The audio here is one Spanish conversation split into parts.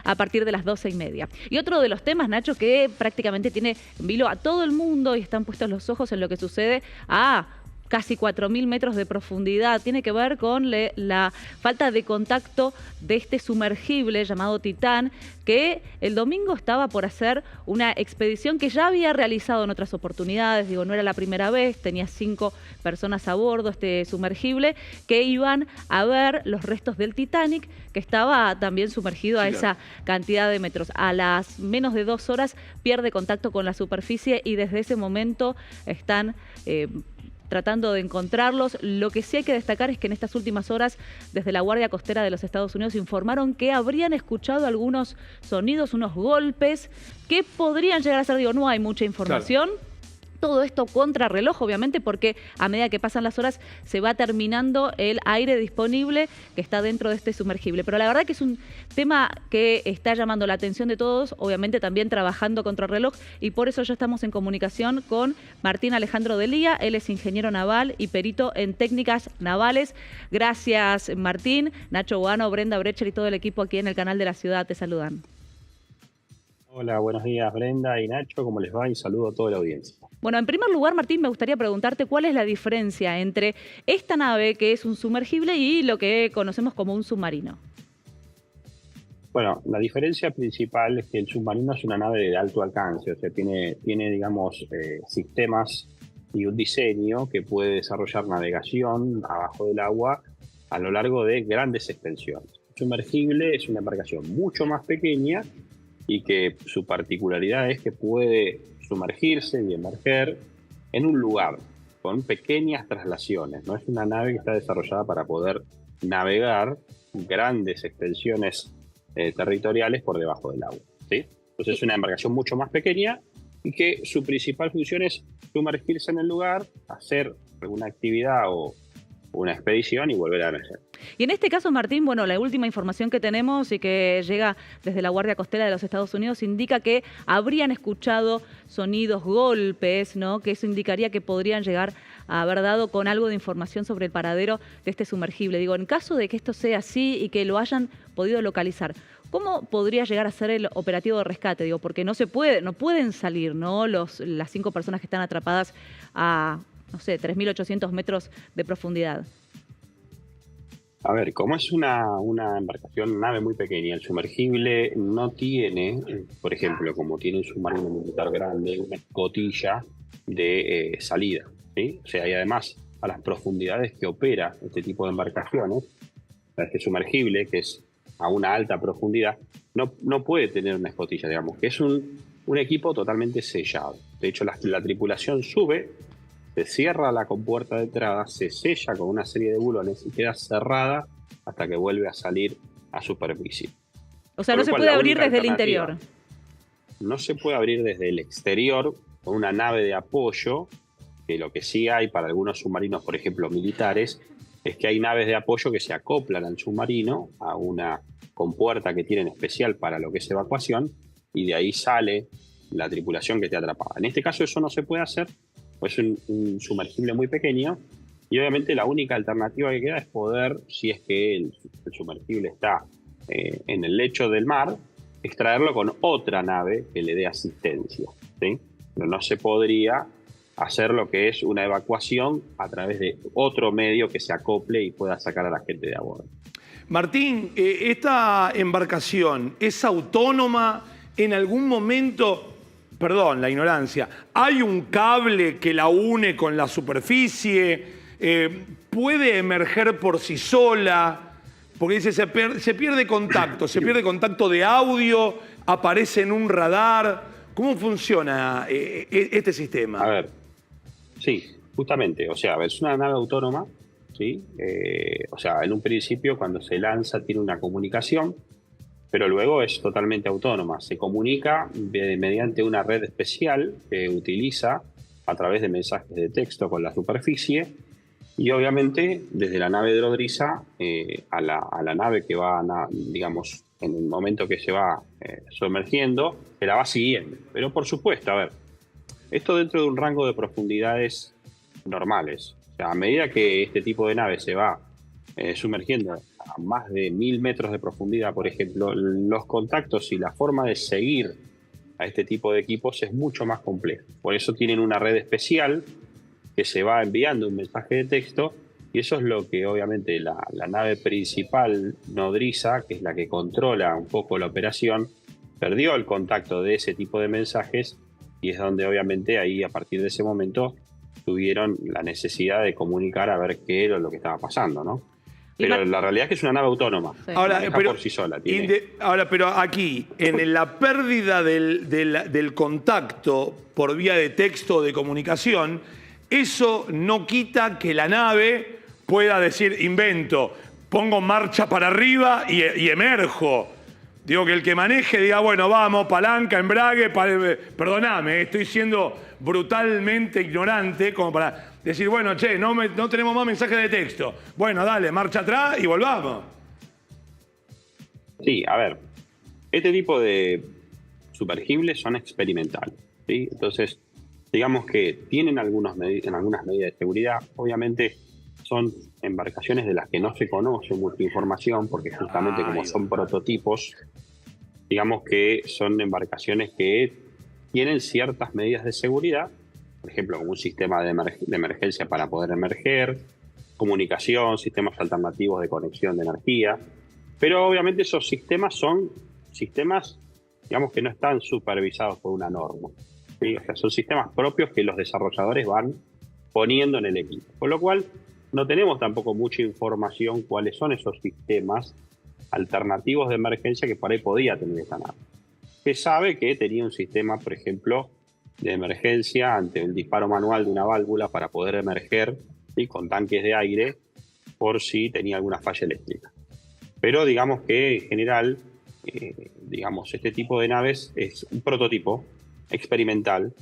a partir de las 12:30. Y otro de los temas, Nacho, que prácticamente tiene en vilo a todo el mundo y están puestos los ojos en lo que sucede a casi 4.000 metros de profundidad. Tiene que ver con la falta de contacto de este sumergible llamado Titán, que el domingo estaba por hacer una expedición que ya había realizado en otras oportunidades. Digo, no era la primera vez, tenía 5 personas a bordo, este sumergible, que iban a ver los restos del Titanic, que estaba también sumergido a esa cantidad de metros. A las menos de 2 horas pierde contacto con la superficie y desde ese momento están tratando de encontrarlos. Lo que sí hay que destacar es que en estas últimas horas, desde la Guardia Costera de los Estados Unidos, informaron que habrían escuchado algunos sonidos, unos golpes, que podrían llegar a ser, digo, no hay mucha información. Claro. Todo esto contrarreloj, obviamente, porque a medida que pasan las horas se va terminando el aire disponible que está dentro de este sumergible. Pero la verdad que es un tema que está llamando la atención de todos, obviamente también trabajando contrarreloj, y por eso ya estamos en comunicación con Martín Alejandro Delía. Él es ingeniero naval y perito en técnicas navales. Gracias, Martín. Nacho Guano, Brenda Brecher y todo el equipo aquí en el canal de la ciudad te saludan. Hola, buenos días Brenda y Nacho, ¿cómo les va? Y saludo a toda la audiencia. Bueno, en primer lugar, Martín, me gustaría preguntarte cuál es la diferencia entre esta nave, que es un sumergible, y lo que conocemos como un submarino. Bueno, la diferencia principal es que el submarino es una nave de alto alcance, o sea, tiene digamos, sistemas y un diseño que puede desarrollar navegación abajo del agua a lo largo de grandes extensiones. El sumergible es una embarcación mucho más pequeña y que su particularidad es que puede sumergirse y emerger en un lugar con pequeñas traslaciones. No es una nave que está desarrollada para poder navegar grandes extensiones territoriales por debajo del agua, ¿sí? Entonces es una embarcación mucho más pequeña y que su principal función es sumergirse en el lugar, hacer alguna actividad o una expedición y volver a emerger. Y en este caso, Martín, bueno, la última información que tenemos y que llega desde la Guardia Costera de los Estados Unidos indica que habrían escuchado sonidos, golpes, ¿no? Que eso indicaría que podrían llegar a haber dado con algo de información sobre el paradero de este sumergible. Digo, en caso de que esto sea así y que lo hayan podido localizar, ¿cómo podría llegar a ser el operativo de rescate? Digo, porque no pueden salir, ¿no? Las 5 personas que están atrapadas a, no sé, 3.800 metros de profundidad. A ver, como es una embarcación, una nave muy pequeña, el sumergible no tiene, por ejemplo, como tiene un submarino militar grande, una escotilla de salida, ¿sí? O sea, y además, a las profundidades que opera este tipo de embarcaciones, este sumergible, que es a una alta profundidad, no puede tener una escotilla, digamos, que es un equipo totalmente sellado. De hecho, la tripulación sube, se cierra la compuerta de entrada, se sella con una serie de bulones y queda cerrada hasta que vuelve a salir a superficie. O sea, no se puede abrir desde el interior. No se puede abrir desde el exterior con una nave de apoyo, que lo que sí hay para algunos submarinos, por ejemplo, militares, es que hay naves de apoyo que se acoplan al submarino a una compuerta que tienen especial para lo que es evacuación y de ahí sale la tripulación que esté atrapada. En este caso eso no se puede hacer, pues es un sumergible muy pequeño y obviamente la única alternativa que queda es poder, si es que el sumergible está en el lecho del mar, extraerlo con otra nave que le dé asistencia, ¿sí? Pero no se podría hacer lo que es una evacuación a través de otro medio que se acople y pueda sacar a la gente de a bordo. Martín, ¿esta embarcación es autónoma? ¿En algún momento, perdón, la ignorancia, hay un cable que la une con la superficie? ¿Puede emerger por sí sola? Porque dice, se pierde contacto de audio, aparece en un radar. ¿Cómo funciona este sistema? A ver, sí, justamente, o sea, es una nave autónoma, ¿sí? O sea, en un principio cuando se lanza tiene una comunicación, pero luego es totalmente autónoma. Se comunica mediante una red especial que utiliza a través de mensajes de texto con la superficie y obviamente desde la nave de nodriza a la nave que va, digamos, en el momento que se va sumergiendo, se la va siguiendo. Pero por supuesto, a ver, esto dentro de un rango de profundidades normales. O sea, a medida que este tipo de nave se va sumergiendo a más de 1000 metros de profundidad, por ejemplo, los contactos y la forma de seguir a este tipo de equipos es mucho más complejo. Por eso tienen una red especial que se va enviando un mensaje de texto, y eso es lo que obviamente la nave principal nodriza, que es la que controla un poco la operación, perdió el contacto de ese tipo de mensajes, y es donde obviamente ahí a partir de ese momento tuvieron la necesidad de comunicar a ver qué era lo que estaba pasando, ¿no? Pero la realidad es que es una nave autónoma. Sí. Ahora, pero, por sí sola. Pero aquí, en la pérdida del contacto por vía de texto o de comunicación, eso no quita que la nave pueda decir, invento, pongo marcha para arriba y emerjo. Digo, que el que maneje diga, bueno, vamos, palanca, embrague, perdóname, estoy siendo brutalmente ignorante como para decir, bueno, che, no tenemos más mensajes de texto. Bueno, dale, marcha atrás y volvamos. Sí, a ver, este tipo de sumergibles son experimentales, ¿sí? Entonces, digamos que tienen algunas medidas de seguridad. Obviamente son embarcaciones de las que no se conoce mucha información, porque justamente como son prototipos, digamos que son embarcaciones que tienen ciertas medidas de seguridad, por ejemplo, como un sistema de emergencia para poder emerger, comunicación, sistemas alternativos de conexión de energía, pero obviamente esos sistemas son sistemas, digamos, que no están supervisados por una norma, ¿sí? O sea, son sistemas propios que los desarrolladores van poniendo en el equipo, con lo cual no tenemos tampoco mucha información cuáles son esos sistemas alternativos de emergencia que por ahí podía tener esta nave. Se sabe que tenía un sistema, por ejemplo, de emergencia ante el disparo manual de una válvula para poder emerger, ¿sí? Con tanques de aire por si tenía alguna falla eléctrica. Pero digamos que en general, digamos, este tipo de naves es un prototipo experimental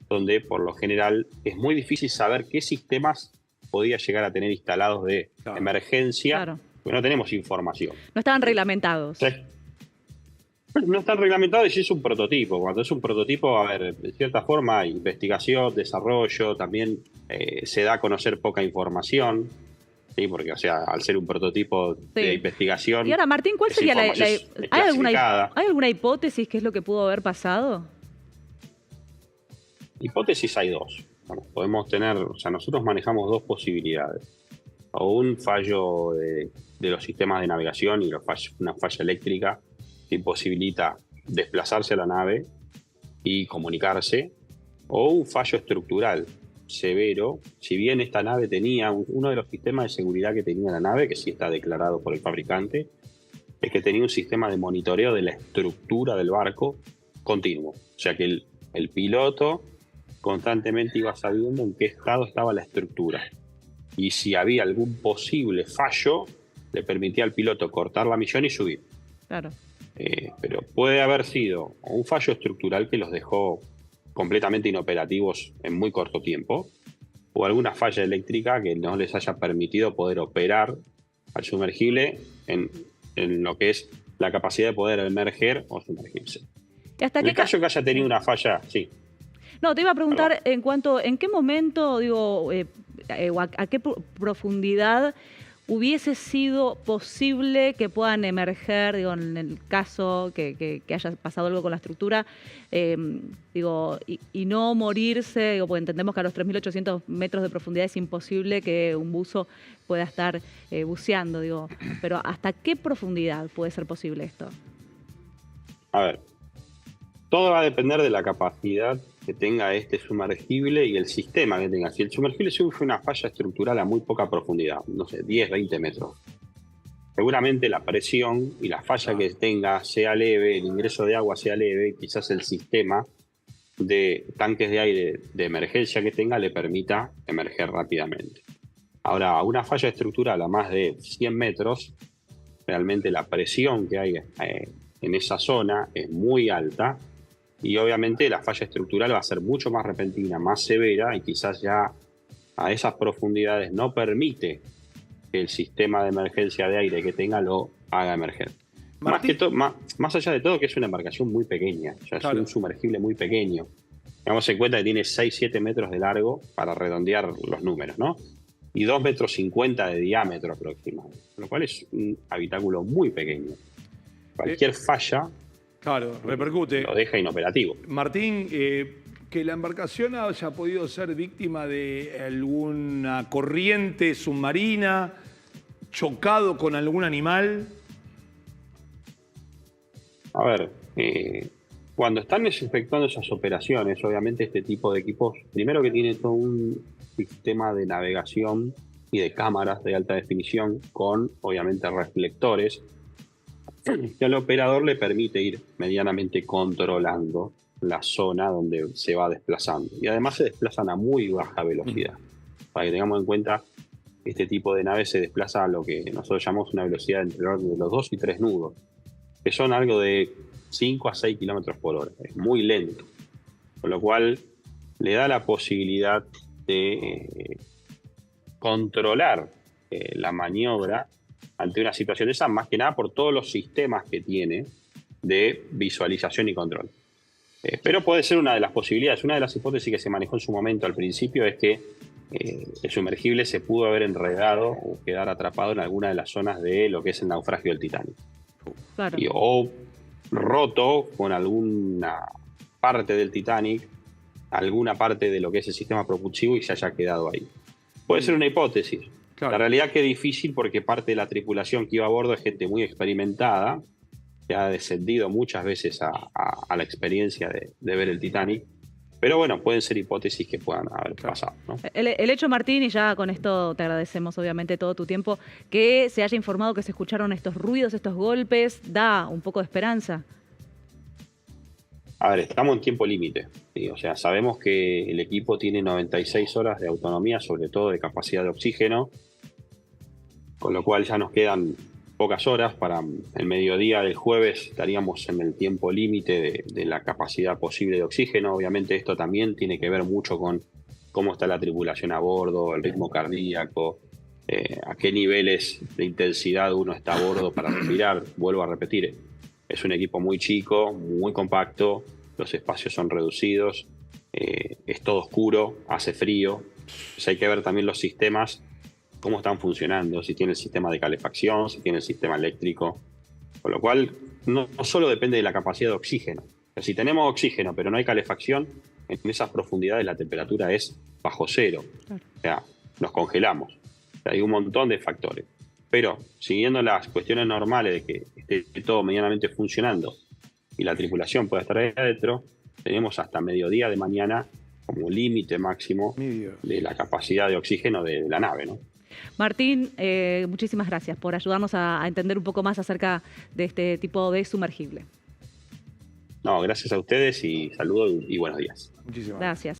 donde por lo general es muy difícil saber qué sistemas podía llegar a tener instalados de emergencia, Claro. porque no tenemos información. No estaban reglamentados. Sí. No están reglamentados y es un prototipo. Cuando es un prototipo, a ver, de cierta forma hay investigación, desarrollo, también se da a conocer poca información, ¿sí? Porque, o sea, al ser un prototipo de investigación... Y ahora, Martín, ¿cuál sería ¿hay alguna hipótesis qué es lo que pudo haber pasado? Hipótesis hay dos. Bueno, podemos tener, o sea, nosotros manejamos dos posibilidades. O un fallo de los sistemas de navegación y una falla eléctrica que imposibilita desplazarse a la nave y comunicarse, o un fallo estructural severo. Si bien esta nave tenía, uno de los sistemas de seguridad que tenía la nave, que sí está declarado por el fabricante, es que tenía un sistema de monitoreo de la estructura del barco continuo. O sea que el piloto constantemente iba sabiendo en qué estado estaba la estructura. Y si había algún posible fallo, le permitía al piloto cortar la misión y subir. Claro. Pero puede haber sido un fallo estructural que los dejó completamente inoperativos en muy corto tiempo, o alguna falla eléctrica que no les haya permitido poder operar al sumergible en lo que es la capacidad de poder emerger o sumergirse. ¿Y hasta En el caso que haya tenido una falla, sí. No, te iba a preguntar en qué momento, digo, a qué profundidad hubiese sido posible que puedan emerger, digo, en el caso que haya pasado algo con la estructura, digo, y no morirse, digo, porque entendemos que a los 3.800 metros de profundidad es imposible que un buzo pueda estar buceando, digo, pero ¿hasta qué profundidad puede ser posible esto? A ver, todo va a depender de la capacidad que tenga este sumergible y el sistema que tenga. Si el sumergible sufre una falla estructural a muy poca profundidad, no sé, 10, 20 metros, seguramente la presión y la falla que tenga sea leve, el ingreso de agua sea leve, quizás el sistema de tanques de aire de emergencia que tenga le permita emerger rápidamente. Ahora, una falla estructural a más de 100 metros, realmente la presión que hay en esa zona es muy alta, y obviamente la falla estructural va a ser mucho más repentina, más severa, y quizás ya a esas profundidades no permite que el sistema de emergencia de aire que tenga lo haga emerger. Más allá de todo, que es una embarcación muy pequeña, ya claro, es un sumergible muy pequeño. Tengamos en cuenta que tiene 6-7 metros de largo para redondear los números, ¿no? y 2,50 metros de diámetro aproximadamente, lo cual es un habitáculo muy pequeño. Cualquier falla Claro, repercute. lo deja inoperativo. Martín, que la embarcación haya podido ser víctima de alguna corriente submarina, chocado con algún animal. A ver, cuando están efectuando esas operaciones, obviamente este tipo de equipos, primero que tiene todo un sistema de navegación y de cámaras de alta definición con, obviamente, reflectores, que al operador le permite ir medianamente controlando la zona donde se va desplazando. Y además se desplazan a muy baja velocidad. Para que tengamos en cuenta, este tipo de naves se desplaza a lo que nosotros llamamos una velocidad entre los 2 y 3 nudos, que son algo de 5 a 6 kilómetros por hora. Es muy lento. Con lo cual le da la posibilidad de controlar la maniobra ante una situación de esa, más que nada por todos los sistemas que tiene de visualización y control. Pero puede ser una de las posibilidades. Una de las hipótesis que se manejó en su momento al principio es que el sumergible se pudo haber enredado o quedar atrapado en alguna de las zonas de lo que es el naufragio del Titanic. Claro. O roto con alguna parte del Titanic, alguna parte de lo que es el sistema propulsivo y se haya quedado ahí. Puede ser una hipótesis. Claro. La realidad que es difícil porque parte de la tripulación que iba a bordo es gente muy experimentada, que ha descendido muchas veces a la experiencia de ver el Titanic. Pero bueno, pueden ser hipótesis que puedan haber pasado, ¿no? El hecho, Martín, y ya con esto te agradecemos obviamente todo tu tiempo, que se haya informado que se escucharon estos ruidos, estos golpes, da un poco de esperanza. A ver, estamos en tiempo límite, ¿sí? O sea, sabemos que el equipo tiene 96 horas de autonomía, sobre todo de capacidad de oxígeno, con lo cual ya nos quedan pocas horas. Para el mediodía del jueves estaríamos en el tiempo límite de la capacidad posible de oxígeno. Obviamente esto también tiene que ver mucho con cómo está la tripulación a bordo, el ritmo cardíaco, a qué niveles de intensidad uno está a bordo para respirar. Vuelvo a repetir, es un equipo muy chico, muy compacto, los espacios son reducidos, es todo oscuro, hace frío. Entonces hay que ver también los sistemas, cómo están funcionando, si tiene el sistema de calefacción, si tiene el sistema eléctrico. Con lo cual, no solo depende de la capacidad de oxígeno. O sea, si tenemos oxígeno pero no hay calefacción, en esas profundidades la temperatura es bajo cero. Claro. O sea, nos congelamos. O sea, hay un montón de factores. Pero, siguiendo las cuestiones normales de que esté todo medianamente funcionando y la tripulación pueda estar ahí adentro, tenemos hasta mediodía de mañana como límite máximo de la capacidad de oxígeno de la nave, ¿no? Martín, muchísimas gracias por ayudarnos a entender un poco más acerca de este tipo de sumergible. No, gracias a ustedes y saludos y buenos días. Muchísimas Gracias.